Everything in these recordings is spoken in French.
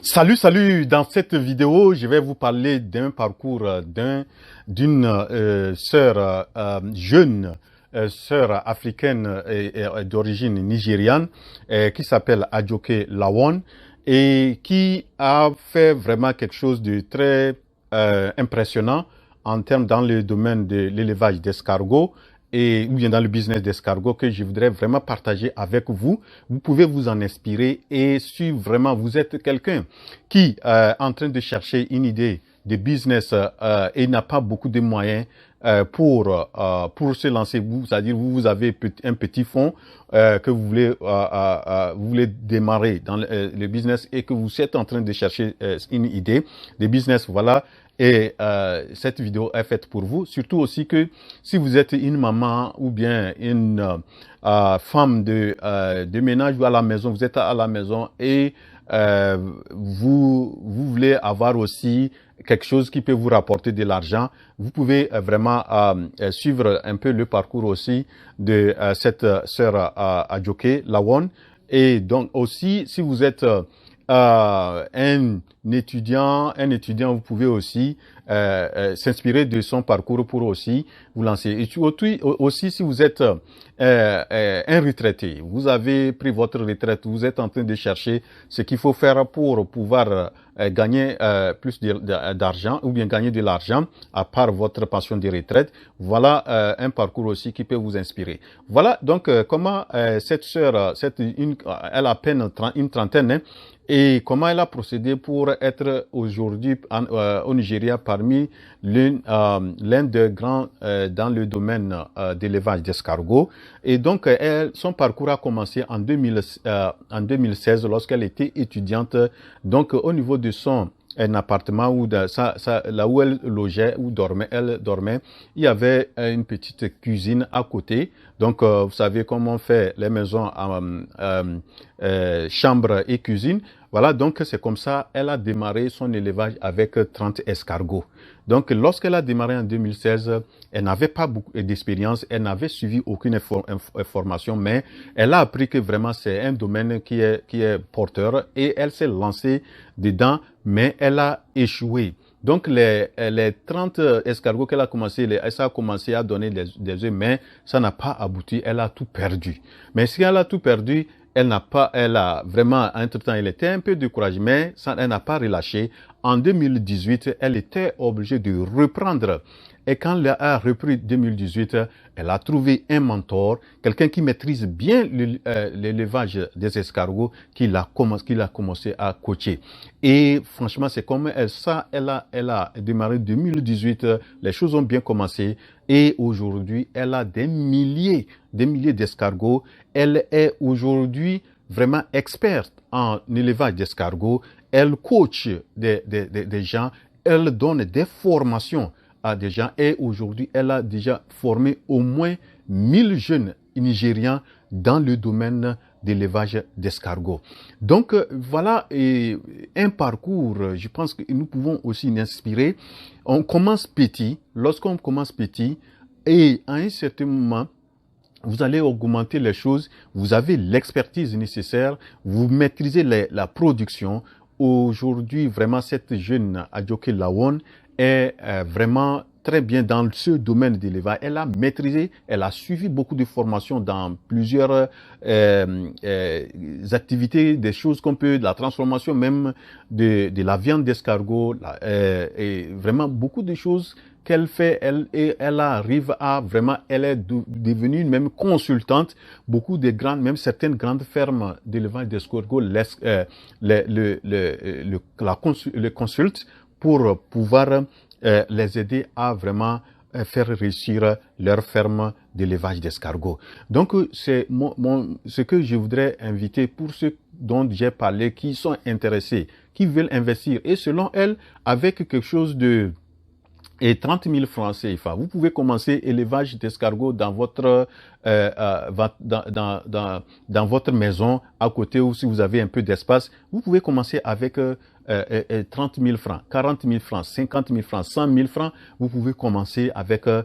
Salut. Dans cette vidéo, je vais vous parler d'un parcours d'une sœur jeune, sœur africaine d'origine nigériane, qui s'appelle Adjoke Lawon et qui a fait vraiment quelque chose de très impressionnant en termes dans le domaine de l'élevage d'escargots ou bien dans le business d'escargot que je voudrais vraiment partager avec vous. Vous pouvez vous en inspirer et si vraiment vous êtes quelqu'un qui est en train de chercher une idée de business et n'a pas beaucoup de moyens pour se lancer, c'est-à-dire vous avez un petit fonds que vous voulez démarrer dans le business et que vous êtes en train de chercher une idée de business, voilà. Et cette vidéo est faite pour vous, surtout aussi que si vous êtes une maman ou bien une femme de ménage ou à la maison, vous êtes à la maison et vous voulez avoir aussi quelque chose qui peut vous rapporter de l'argent, vous pouvez vraiment suivre un peu le parcours aussi de cette sœur Adjoke Lawon. Et donc aussi, si vous êtes un étudiant, vous pouvez aussi s'inspirer de son parcours pour aussi vous lancer. Et aussi, si vous êtes un retraité, vous avez pris votre retraite, vous êtes en train de chercher ce qu'il faut faire pour pouvoir gagner plus d'argent ou bien gagner de l'argent à part votre pension de retraite, voilà un parcours aussi qui peut vous inspirer. Voilà donc comment cette sœur, elle a à peine une trentaine, hein, et comment elle a procédé pour être aujourd'hui au Nigeria parmi l'un des grands dans le domaine d'élevage d'escargots. Et donc, son parcours a commencé en 2016 lorsqu'elle était étudiante. Donc, au niveau de un appartement où là où elle logeait, elle dormait, il y avait une petite cuisine à côté. Donc, vous savez comment on fait les maisons chambre et cuisine. Voilà, donc c'est comme ça, elle a démarré son élevage avec 30 escargots. Donc, lorsqu'elle a démarré en 2016, elle n'avait pas beaucoup d'expérience, elle n'avait suivi aucune formation, mais elle a appris que vraiment c'est un domaine qui est porteur et elle s'est lancée dedans, mais elle a échoué. Donc, les 30 escargots qu'elle a commencé, ça a commencé à donner des œufs, mais ça n'a pas abouti, elle a tout perdu. Mais si elle a tout perdu, elle a vraiment, entre-temps, elle était un peu découragée, mais elle n'a pas relâché. En 2018, elle était obligée de reprendre. Et quand elle a repris 2018, elle a trouvé un mentor, quelqu'un qui maîtrise bien l'élevage des escargots, qu'il a commencé à coacher. Et franchement, c'est comme elle a démarré 2018, les choses ont bien commencé. Et aujourd'hui, elle a des milliers d'escargots. Elle est aujourd'hui vraiment experte en élevage d'escargots. Elle coach des gens. Elle donne des formations à des gens. Et aujourd'hui, elle a déjà formé au moins 1000 jeunes Nigérians dans le domaine d'élevage d'escargots. Donc, voilà un parcours, je pense que nous pouvons aussi nous inspirer. On commence petit. Lorsqu'on commence petit, et à un certain moment, vous allez augmenter les choses, vous avez l'expertise nécessaire, vous maîtrisez la production. Aujourd'hui, vraiment, cette jeune Adjoke Lawon est vraiment très bien dans ce domaine d'élevage. Elle a maîtrisé, elle a suivi beaucoup de formations dans plusieurs activités, des choses de la transformation même de la viande d'escargot, et vraiment beaucoup de choses qu'elle fait, elle arrive à vraiment, elle est devenue même consultante. Beaucoup de même certaines grandes fermes d'élevage d'escargots le consultent pour pouvoir les aider à vraiment faire réussir leur ferme d'élevage d'escargots. Donc, c'est ce que je voudrais inviter pour ceux dont j'ai parlé, qui sont intéressés, qui veulent investir. Et selon elle, avec quelque chose et 30 000 francs CFA. Vous pouvez commencer élevage d'escargots dans votre dans votre maison à côté, ou si vous avez un peu d'espace, vous pouvez commencer avec 30 000 francs, 40 000 francs, 50 000 francs, 100 000 francs. Vous pouvez commencer avec de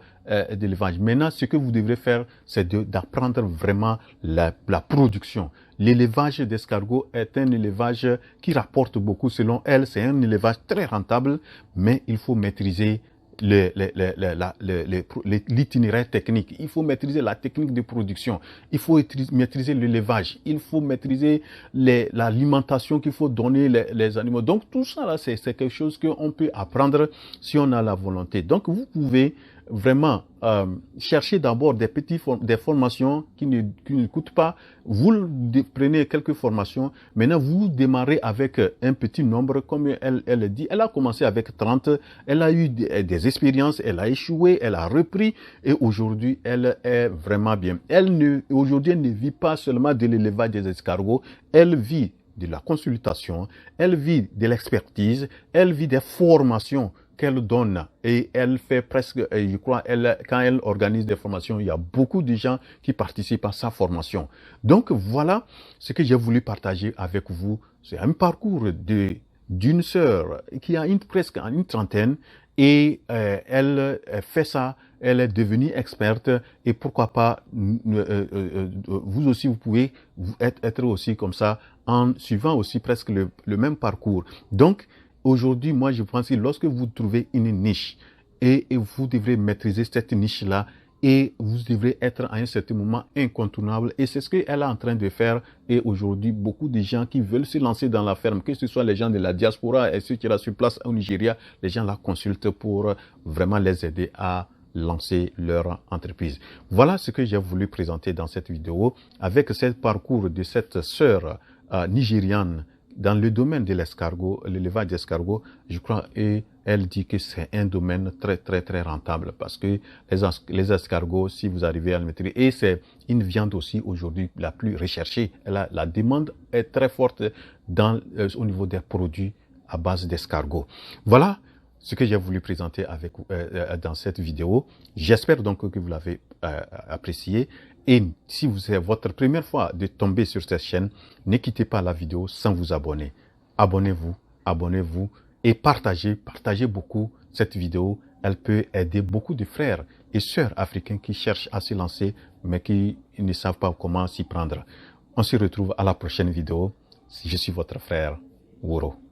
l'élevage. Maintenant, ce que vous devrez faire, c'est d'apprendre vraiment la production. L'élevage d'escargots est un élevage qui rapporte beaucoup. Selon elle, c'est un élevage très rentable, mais il faut maîtriser l'itinéraire technique. Il faut maîtriser la technique de production. Il faut maîtriser l'élevage. Il faut maîtriser l'alimentation qu'il faut donner les animaux. Donc tout ça là, c'est quelque chose qu'on peut apprendre si on a la volonté. Donc vous pouvez vraiment chercher d'abord des formations qui ne coûtent pas. Vous prenez quelques formations. Maintenant, vous démarrez avec un petit nombre, comme elle dit. Elle a commencé avec 30. Elle a eu des expériences. Elle a échoué. Elle a repris. Et aujourd'hui, elle est vraiment bien. Aujourd'hui, elle ne vit pas seulement de l'élevage des escargots. Elle vit de la consultation. Elle vit de l'expertise. Elle vit des formations qu'elle donne, et elle fait presque, je crois, quand elle organise des formations, il y a beaucoup de gens qui participent à sa formation. Donc voilà ce que j'ai voulu partager avec vous. C'est un parcours d'une sœur qui a presque une trentaine, et elle fait ça, elle est devenue experte, et pourquoi pas, vous aussi, vous pouvez être aussi comme ça, en suivant aussi presque le même parcours. Donc, aujourd'hui, moi, je pense que lorsque vous trouvez une niche, et vous devrez maîtriser cette niche-là, et vous devrez être à un certain moment incontournable. Et c'est ce qu'elle est en train de faire. Et aujourd'hui, beaucoup de gens qui veulent se lancer dans la ferme, que ce soit les gens de la diaspora et ceux qui sont sur place au Nigeria, les gens la consultent pour vraiment les aider à lancer leur entreprise. Voilà ce que j'ai voulu présenter dans cette vidéo avec ce parcours de cette sœur nigériane dans le domaine de l'escargot, l'élevage d'escargots, je crois, et elle dit que c'est un domaine très, très, très rentable parce que les escargots, si vous arrivez à le maîtriser, et c'est une viande aussi aujourd'hui la plus recherchée. La demande est très forte au niveau des produits à base d'escargots. Voilà ce que j'ai voulu présenter dans cette vidéo. J'espère donc que vous l'avez apprécié. Et si c'est votre première fois de tomber sur cette chaîne, ne quittez pas la vidéo sans vous abonner. Abonnez-vous et partagez beaucoup cette vidéo. Elle peut aider beaucoup de frères et sœurs africains qui cherchent à se lancer, mais qui ne savent pas comment s'y prendre. On se retrouve à la prochaine vidéo. Je suis votre frère Wuro.